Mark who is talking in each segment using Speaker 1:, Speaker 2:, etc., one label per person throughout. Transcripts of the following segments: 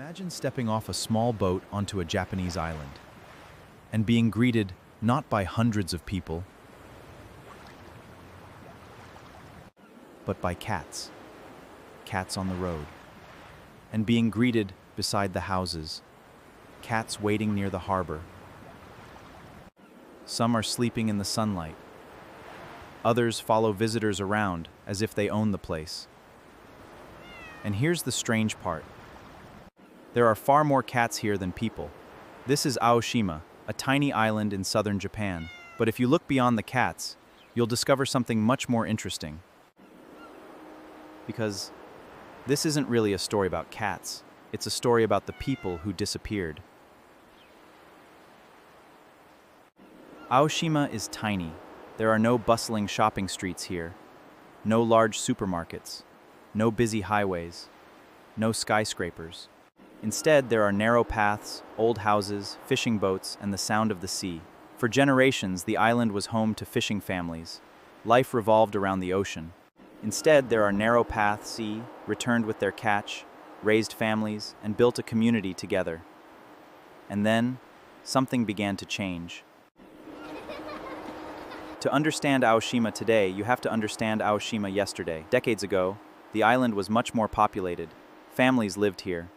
Speaker 1: Imagine stepping off a small boat onto a Japanese island and being greeted not by hundreds of people, but by cats. Cats on the road. And being greeted beside the houses. Cats waiting near the harbor. Some are sleeping in the sunlight. Others follow visitors around as if they own the place. And here's the strange part. There are far more cats here than people. This is Aoshima, a tiny island in southern Japan. But if you look beyond the cats, you'll discover something much more interesting. Because this isn't really a story about cats. It's a story about the people who disappeared. Aoshima is tiny. There are no bustling shopping streets here, no large supermarkets, no busy highways, no skyscrapers. Instead, there are narrow paths, old houses, fishing boats, and the sound of the sea. For generations, the island was home to fishing families. Life revolved around the ocean. Instead, there are narrow paths, sea, returned with their catch, raised families, and built a community together. And then, something began to change. To understand Aoshima today, you have to understand Aoshima yesterday. Decades ago, the island was much more populated. Families lived here.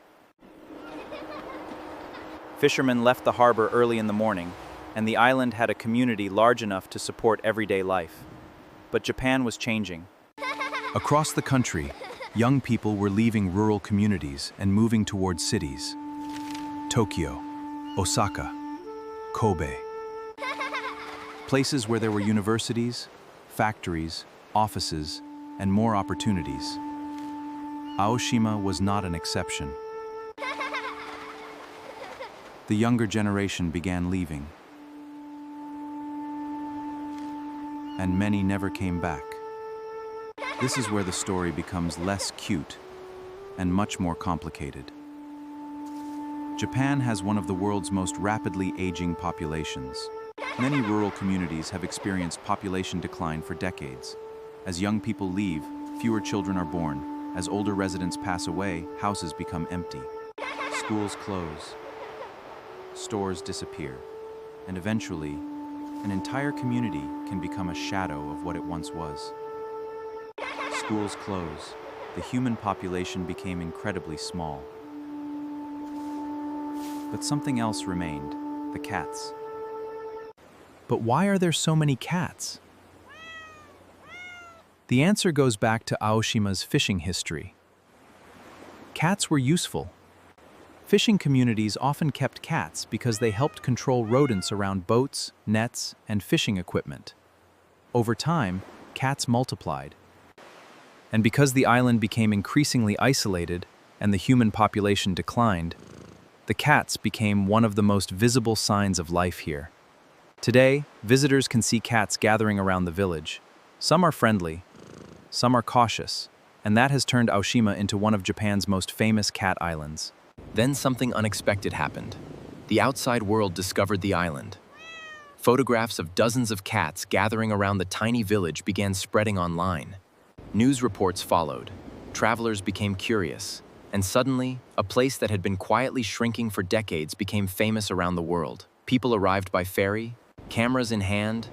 Speaker 1: Fishermen left the harbor early in the morning, and the island had a community large enough to support everyday life. But Japan was changing.
Speaker 2: Across the country, young people were leaving rural communities and moving towards cities. Tokyo, Osaka, Kobe. Places where there were universities, factories, offices, and more opportunities. Aoshima was not an exception. The younger generation began leaving, and many never came back. This is where the story becomes less cute and much more complicated. Japan has one of the world's most rapidly aging populations. Many rural communities have experienced population decline for decades. As young people leave, fewer children are born. As older residents pass away, houses become empty. Schools close. Stores disappear. And eventually, an entire community can become a shadow of what it once was. Schools close. The human population became incredibly small. But something else remained: the cats.
Speaker 1: But why are there so many cats? The answer goes back to Aoshima's fishing history. Cats were useful. Fishing communities often kept cats because they helped control rodents around boats, nets, and fishing equipment. Over time, cats multiplied. And because the island became increasingly isolated and the human population declined, the cats became one of the most visible signs of life here. Today, visitors can see cats gathering around the village. Some are friendly, some are cautious, and that has turned Aoshima into one of Japan's most famous cat islands.
Speaker 3: Then something unexpected happened. The outside world discovered the island. Photographs of dozens of cats gathering around the tiny village began spreading online. News reports followed. Travelers became curious, and suddenly, a place that had been quietly shrinking for decades became famous around the world. People arrived by ferry, cameras in hand,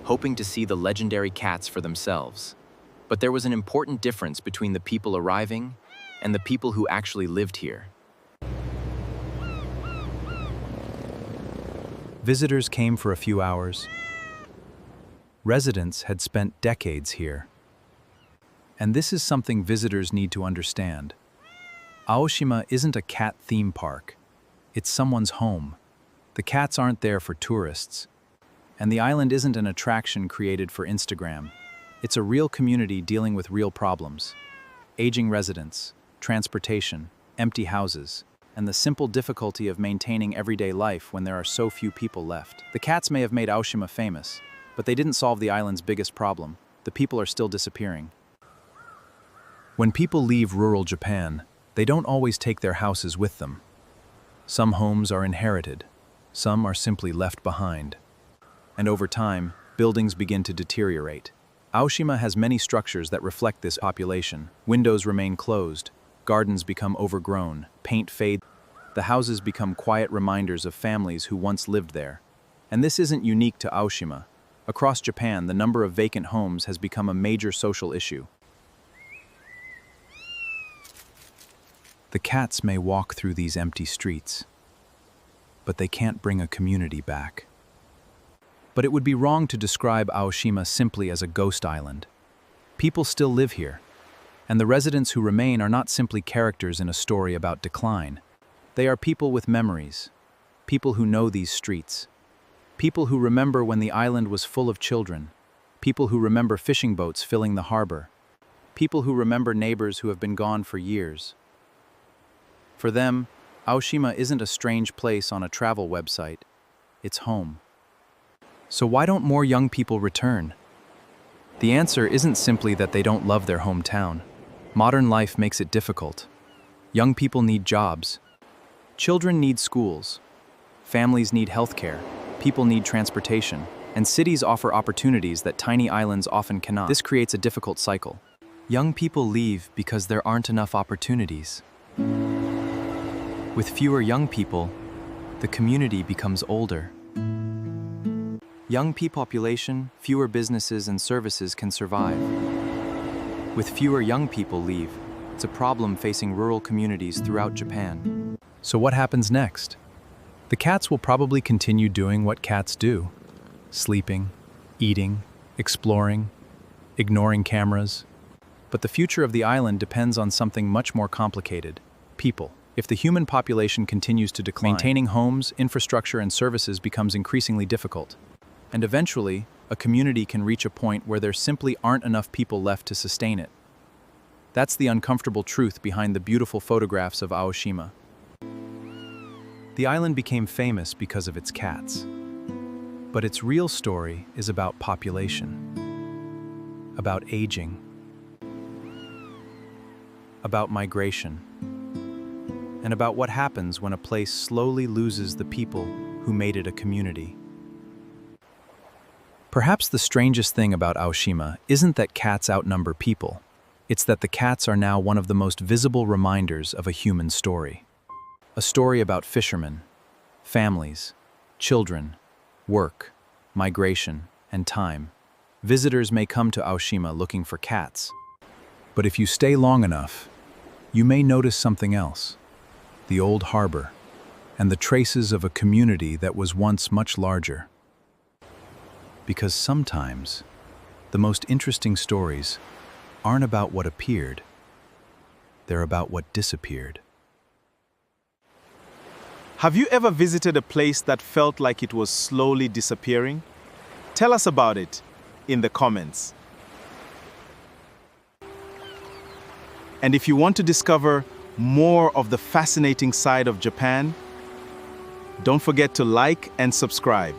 Speaker 3: hoping to see the legendary cats for themselves. But there was an important difference between the people arriving and the people who actually lived here.
Speaker 1: Visitors came for a few hours. Residents had spent decades here. And this is something visitors need to understand. Aoshima isn't a cat theme park. It's someone's home. The cats aren't there for tourists. And the island isn't an attraction created for Instagram. It's a real community dealing with real problems. Aging residents, transportation, empty houses, and the simple difficulty of maintaining everyday life when there are so few people left. The cats may have made Aoshima famous, but they didn't solve the island's biggest problem. The people are still disappearing. When people leave rural Japan, they don't always take their houses with them. Some homes are inherited, some are simply left behind. And over time, buildings begin to deteriorate. Aoshima has many structures that reflect this population. Windows remain closed, gardens become overgrown, paint fades. The houses become quiet reminders of families who once lived there. And this isn't unique to Aoshima. Across Japan, the number of vacant homes has become a major social issue. The cats may walk through these empty streets, but they can't bring a community back. But it would be wrong to describe Aoshima simply as a ghost island. People still live here, and the residents who remain are not simply characters in a story about decline. They are people with memories, people who know these streets, people who remember when the island was full of children, people who remember fishing boats filling the harbor, people who remember neighbors who have been gone for years. For them, Aoshima isn't a strange place on a travel website, it's home. So why don't more young people return? The answer isn't simply that they don't love their hometown. Modern life makes it difficult. Young people need jobs. Children need schools. Families need healthcare. People need transportation. And cities offer opportunities that tiny islands often cannot. This creates a difficult cycle. Young people leave because there aren't enough opportunities. With fewer young people, the community becomes older. Young population, fewer businesses and services can survive. With fewer young people leave, it's a problem facing rural communities throughout Japan. So what happens next? The cats will probably continue doing what cats do: sleeping, eating, exploring, ignoring cameras. But the future of the island depends on something much more complicated: people. If the human population continues to decline, maintaining homes, infrastructure, and services becomes increasingly difficult. And eventually, a community can reach a point where there simply aren't enough people left to sustain it. That's the uncomfortable truth behind the beautiful photographs of Aoshima. The island became famous because of its cats. But its real story is about population, about aging, about migration, and about what happens when a place slowly loses the people who made it a community. Perhaps the strangest thing about Aoshima isn't that cats outnumber people. It's that the cats are now one of the most visible reminders of a human story. A story about fishermen, families, children, work, migration, and time. Visitors may come to Aoshima looking for cats. But if you stay long enough, you may notice something else: the old harbor, and the traces of a community that was once much larger. Because sometimes, the most interesting stories aren't about what appeared, they're about what disappeared.
Speaker 4: Have you ever visited a place that felt like it was slowly disappearing? Tell us about it in the comments. And if you want to discover more of the fascinating side of Japan, don't forget to like and subscribe.